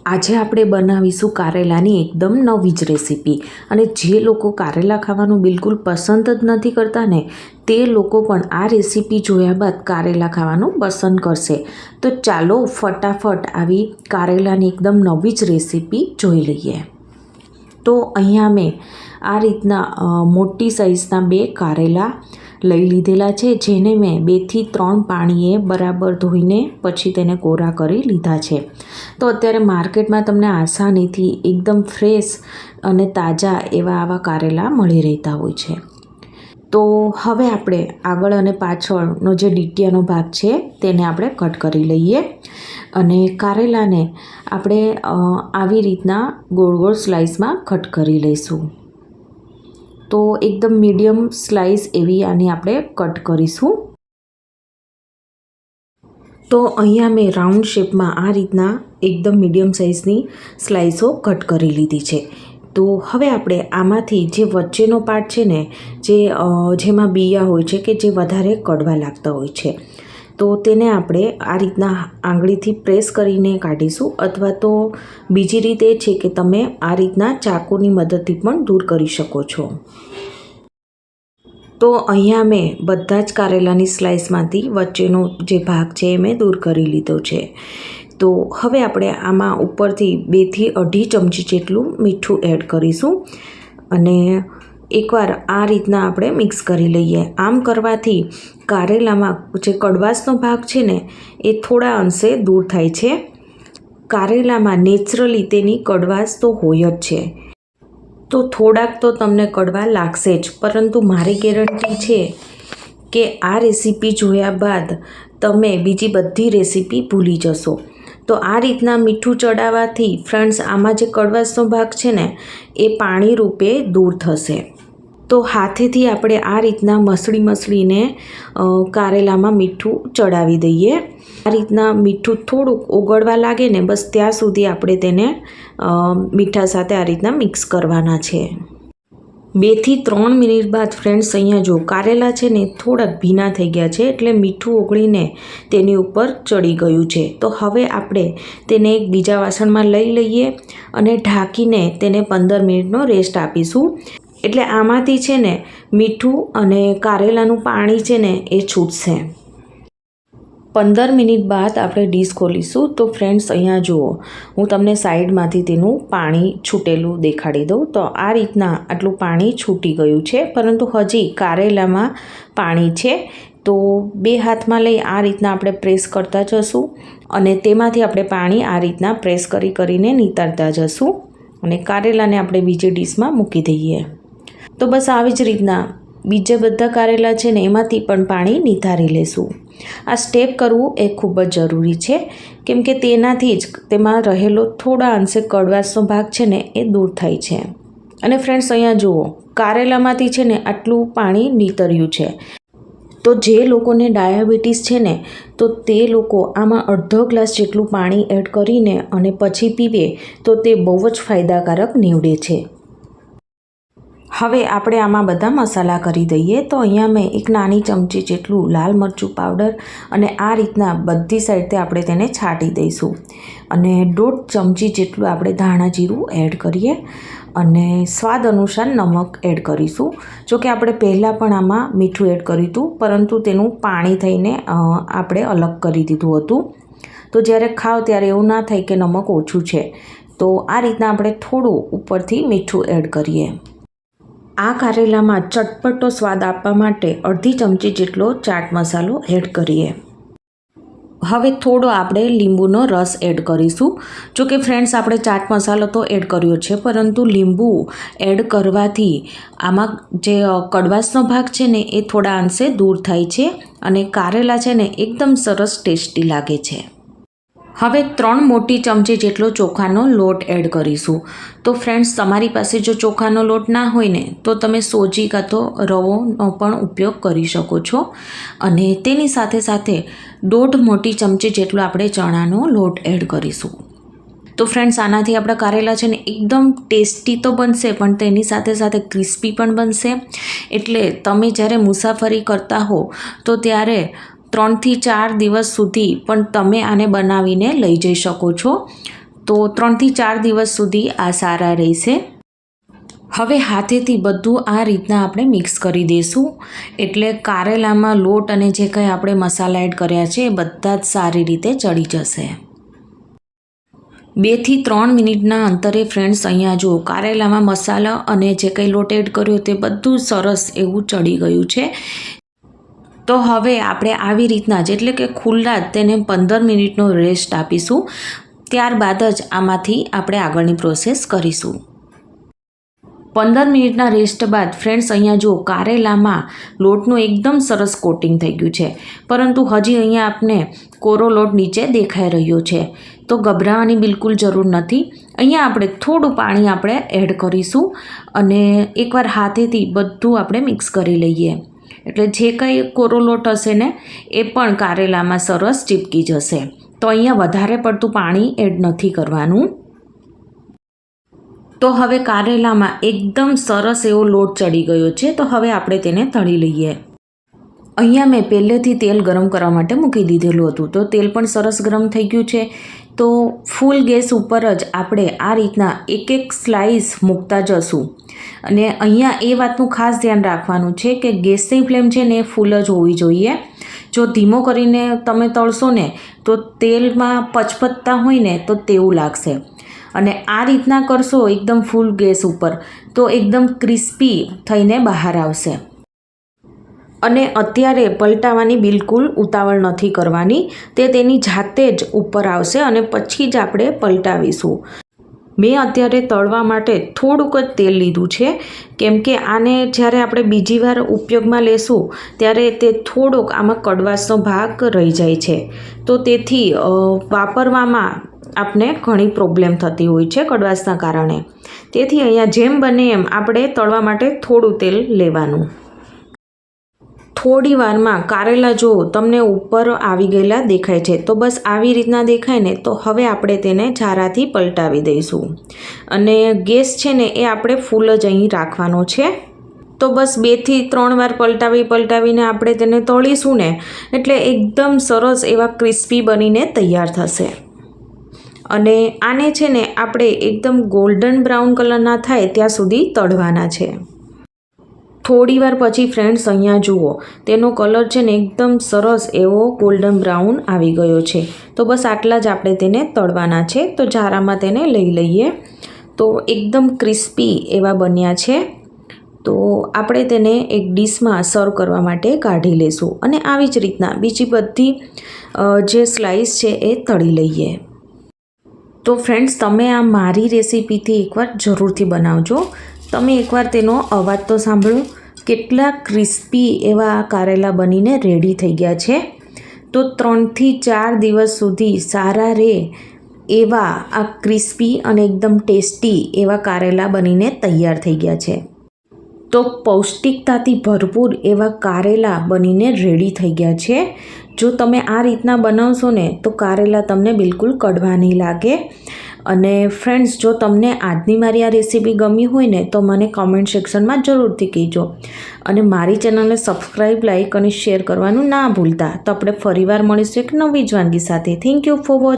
આજે આપણે બનાવીશું કારેલાની એકદમ નવી જ રેસીપી। અને જે લોકો કારેલા ખાવાનું બિલકુલ પસંદ જ નથી કરતા ને તે લોકો પણ આ રેસીપી જોયા બાદ કારેલા ખાવાનું પસંદ કરશે। તો ચાલો ફટાફટ આવી કારેલાની એકદમ નવી જ રેસીપી જોઈ લઈએ। તો અહીંયા મેં આ રીતના મોટી સાઈઝના 2 કારેલા લઈ લીધેલા છે, જેને મેં 2 થી 3 પાણીએ બરાબર ધોઈને પછી તેને કોરા કરી લીધા છે। તો અત્યારે માર્કેટમાં તમને આસાનીથી એકદમ ફ્રેશ અને તાજા એવા આવા કારેલા મળી રહેતા હોય છે। તો હવે આપણે આગળ અને પાછળનો જે ડીટીયાનો ભાગ છે તેને આપણે કટ કરી લઈએ અને કારેલાને આપણે આવી રીતના ગોળ ગોળ સ્લાઇસમાં કટ કરી લઈશું। તો એકદમ મીડિયમ સ્લાઇસ એવી આની આપણે કટ કરીશું। તો અહીંયા મેં રાઉન્ડ શેપમાં આ રીતના એકદમ મીડિયમ સાઇઝની સ્લાઇસો કટ કરી લીધી છે। તો હવે આપણે આમાંથી જે વચ્ચેનો પાર્ટ છે ને, જેમાં બિયા હોય છે કે જે વધારે કડવા લાગતા હોય છે, તો તેને આપણે આ રીતના આંગળીથી પ્રેસ કરીને કાઢીશું, અથવા તો બીજી રીત એ છે કે તમે આ રીતના ચાકુની મદદથી પણ દૂર કરી શકો છો। તો અહીંયા મેં બધા જ કારેલાની સ્લાઇસમાંથી વચ્ચેનો જે ભાગ છે એ મેં દૂર કરી લીધો છે। તો હવે આપણે આમાં ઉપરથી 2 થી 2.5 ચમચી જેટલું મીઠું એડ કરીશું અને એકવાર આ રીતના આપણે મિક્સ કરી લઈએ। આમ કરવાથી કારેલામાં જે કડવાશનો ભાગ છે ને એ થોડા અંશે દૂર થાય છે। કારેલામાં નેચરલી તેની કડવાશ તો હોય જ છે, તો થોડાક તો તમને કડવા લાગશે જ, પરંતુ મારી ગેરંટી છે કે આ રેસીપી જોયા બાદ તમે બીજી બધી રેસીપી ભૂલી જશો। તો આ રીતના મીઠું ચડાવવાથી ફ્રેન્ડ્સ આમાં જે કડવાશનો ભાગ છે ને એ પાણી રૂપે દૂર થશે। તો હાથેથી આપણે આ રીતના મસળીને કારેલામાં મીઠું ચડાવી દઈએ। આ રીતના મીઠું થોડુંક ઓગળવા લાગે ને બસ ત્યાં સુધી આપણે તેને મીઠા સાથે આ રીતના મિક્સ કરવાના છે। 2 થી 3 મિનિટ બાદ ફ્રેન્ડ્સ અહીંયા જો કારેલા છે ને થોડાક ભીના થઈ ગયા છે, એટલે મીઠું ઓગળીને તેની ઉપર ચડી ગયું છે। તો હવે આપણે તેને એક બીજા વાસણમાં લઈ લઈએ અને ઢાંકીને તેને 15 મિનિટનો રેસ્ટ આપીશું। એટલે આમાંથી છે ને મીઠું અને કારેલાનું પાણી છે ને એ છૂટશે। 15 મિનિટ બાદ આપણે ડીશ ખોલીશું તો ફ્રેન્ડ્સ અહીંયા જુઓ, હું તમને સાઈડમાંથી તેનું પાણી છૂટેલું દેખાડી દઉં। તો આ રીતના આટલું પાણી છૂટી ગયું છે, પરંતુ હજી કારેલામાં પાણી છે। તો 2 હાથમાં લઈ આ રીતના આપણે પ્રેસ કરતા જશું અને તેમાંથી આપણે પાણી આ રીતના પ્રેસ કરીને નિતારતા જશું અને કારેલાને આપણે બીજી ડીશમાં મૂકી દઈએ। તો બસ આવી જ રીતના બીજા બધા કારેલા છે ને એમાંથી પણ પાણી નિતારી લેશું। આ સ્ટેપ કરવું એ ખૂબ જ જરૂરી છે, કેમ કે તેનાથી જ તેમાં રહેલો થોડા અંશે કડવાશનો ભાગ છે ને એ દૂર થાય છે। અને ફ્રેન્ડ્સ અહીંયા જુઓ, કારેલામાંથી છે ને આટલું પાણી નીતર્યું છે। તો જે લોકોને ડાયાબિટીસ છે ને તો તે લોકો આમાં અડધો ગ્લાસ જેટલું પાણી એડ કરીને અને પછી પીવે તો તે બહુ જ ફાયદાકારક નીવડે છે। હવે આપણે આમાં બધા મસાલા કરી દઈએ। તો અહીંયા મેં એક નાની ચમચી જેટલું લાલ મરચું પાવડર અને આ રીતના બધી સાઈડથી આપણે તેને છાંટી દઈશું અને 1.5 ચમચી જેટલું આપણે ધાણા જીરું એડ કરીએ અને સ્વાદ અનુસાર નમક એડ કરીશું। જોકે આપણે પહેલાં પણ આમાં મીઠું એડ કર્યું હતું, પરંતુ તેનું પાણી થઈને આપણે અલગ કરી દીધું હતું। તો જ્યારે ખાઓ ત્યારે એવું ના થાય કે નમક ઓછું છે। તો આ રીતના આપણે થોડું ઉપરથી મીઠું એડ કરીએ। આ કારેલામાં ચટપટો સ્વાદ આપવા માટે 1/2 ચમચી જેટલો ચાટ મસાલો એડ કરીએ। હવે થોડો આપણે લીંબુનો રસ એડ કરીશું। જો કે ફ્રેન્ડ્સ આપણે ચાટ મસાલો તો એડ કર્યો છે, પરંતુ લીંબુ એડ કરવાથી આમાં જે કડવાશનો ભાગ છે ને એ થોડા અંશે દૂર થાય છે અને કારેલા છે ને એકદમ સરસ ટેસ્ટી લાગે છે। હવે 3 મોટી ચમચી જેટલો ચોખાનો લોટ એડ કરીશું। તો ફ્રેન્ડ્સ તમારી પાસે જો ચોખાનો લોટ ના હોય ને તો તમે સોજી કાં તો રવોનો પણ ઉપયોગ કરી શકો છો અને તેની સાથે સાથે 1.5 મોટી ચમચી જેટલો આપણે ચણાનો લોટ એડ કરીશું। તો ફ્રેન્ડ્સ આનાથી આપણા કારેલા છે ને એકદમ ટેસ્ટી તો બનશે, પણ તેની સાથે સાથે ક્રિસ્પી પણ બનશે। એટલે તમે જ્યારે મુસાફરી કરતા હો તો ત્યારે 3 થી 4 દિવસ સુધી પણ તમે આને બનાવીને લઈ જઈ શકો છો। તો 3 થી 4 દિવસ સુધી આ સારા રહેશે. હવે હાથેથી બધું આ રીતના આપણે મિક્સ કરી દઈશું, એટલે કારેલામાં લોટ અને જે કંઈ આપણે મસાલા એડ કર્યા છે એ બધા જ સારી રીતે ચડી જશે. 2 થી 3 મિનિટના અંતરે ફ્રેન્ડ્સ અહીંયા જુઓ કારેલામાં મસાલા અને જે કંઈ લોટ એડ કર્યો તે બધું સરસ એવું ચડી ગયું છે. તો હવે આપણે આવી રીતના જ એટલે કે ખુલ્લા જ તેને 15 મિનિટનો રેસ્ટ આપીશું. ત્યારબાદ જ આમાંથી આપણે આગળની પ્રોસેસ કરીશું. 15 મિનિટના રેસ્ટ બાદ ફ્રેન્ડ્સ અહીંયા જુઓ કારેલામાં લોટનું એકદમ સરસ કોટિંગ થઈ ગયું છે, પરંતુ હજી અહીંયા આપણે કોરો લોટ નીચે દેખાઈ રહ્યો છે. તો ગભરાવાની બિલકુલ જરૂર નથી. અહીંયા આપણે થોડું પાણી આપણે એડ કરીશું અને એકવાર હાથેથી બધું આપણે મિક્સ કરી લઈએ, એટલે જે કંઈ કોરો લોટ હશે ને એ પણ કારેલામાં સરસ ચીપકી જશે. તો અહીંયા વધારે પડતું પાણી એડ નથી કરવાનું. તો હવે કારેલામાં એકદમ સરસ એવો લોટ ચડી ગયો છે. તો હવે આપણે તેને તળી લઈએ. અહીંયા મેં પહેલેથી તેલ ગરમ કરવા માટે મૂકી દીધેલું હતું, તો તેલ પણ સરસ ગરમ થઈ ગયું છે. તો ફૂલ ગેસ ઉપર જ આપણે આ રીતના એક સ્લાઇસ મૂકતા જશું. અને અહીંયા એ વાતનું ખાસ ધ્યાન રાખવાનું છે કે ગેસની ફ્લેમ છે ને એ ફૂલ જ હોવી જોઈએ. જો ધીમો કરીને તમે તળશો ને તો તેલમાં પચપચતા હોય ને તો તેવું લાગશે. અને આ રીતના કરશો એકદમ ફૂલ ગેસ ઉપર તો એકદમ ક્રિસ્પી થઈને બહાર આવશે. અને અત્યારે પલટાવાની બિલકુલ ઉતાવળ નથી કરવાની, તે તેની જાતે જ ઉપર આવશે અને પછી જ આપણે પલટાવીશું. મેં અત્યારે તળવા માટે થોડુંક જ તેલ લીધું છે, કેમ કે આને જ્યારે આપણે બીજી વાર ઉપયોગમાં લેશું ત્યારે તે થોડોક આમાં કડવાશનો ભાગ રહી જાય છે. તો તેથી વાપરવામાં આપણે ઘણી પ્રોબ્લેમ થતી હોય છે કડવાશના કારણે. તેથી અહીંયા જેમ બને એમ આપણે તળવા માટે થોડું તેલ લેવાનું. થોડી વારમાં કારેલા જો તમને ઉપર આવી ગયેલા દેખાય છે, તો બસ આવી રીતના દેખાય ને તો હવે આપણે તેને ઝારાથી પલટાવી દઈશું. અને ગેસ છે ને એ આપણે ફૂલ જ અહીં રાખવાનો છે. તો બસ 2 થી 3 વાર પલટાવીને આપણે તેને તળીશું ને એટલે એકદમ સરસ એવા ક્રિસ્પી બનીને તૈયાર થશે. અને આને છે ને આપણે એકદમ ગોલ્ડન બ્રાઉન કલરના થાય ત્યાં સુધી તળવાના છે. થોડી વાર પછી ફ્રેન્ડ્સ અહીંયા જુઓ તેનો કલર છે ને એકદમ સરસ એવો ગોલ્ડન બ્રાઉન આવી ગયો છે. તો બસ આટલા જ આપણે તેને તળવાના છે. તો ઝારામાં તેને લઈ લઈએ. તો એકદમ ક્રિસ્પી એવા બન્યા છે. તો આપણે તેને એક ડીશમાં સર્વ કરવા માટે કાઢી લઈશું અને આવી જ રીતના બીજી બધી જે સ્લાઇસ છે એ તળી લઈએ. તો ફ્રેન્ડ્સ તમે આ મારી રેસીપીથી એકવાર જરૂરથી બનાવજો. તમે એકવાર તેનો અવાજ તો સાંભળો, કેટલા ક્રિસ્પી એવા કારેલા બનીને રેડી થઈ ગયા છે. તો 3 થી 4 દિવસ સુધી સારા રહે એવા આ ક્રિસ્પી અને એકદમ ટેસ્ટી એવા કારેલા બનીને તૈયાર થઈ ગયા છે. તો પૌષ્ટિકતાથી ભરપૂર એવા કારેલા બનીને રેડી થઈ ગયા છે. જો તમે આ રીતના બનાવશો ને તો કારેલા તમને બિલકુલ કડવા નહીં લાગે. અને ફ્રેન્ડ્સ જો તમને આજની મારી આ રેસીપી ગમી હોય ને તો મને કમેન્ટ સેક્શનમાં જરૂરથી કહેજો. અને મારી ચેનલને સબસ્ક્રાઈબ, લાઈક અને શેર કરવાનું ના ભૂલતા. તો આપણે ફરીવાર મળીશું એક નવી જ વાનગી સાથે. Thank you for watching.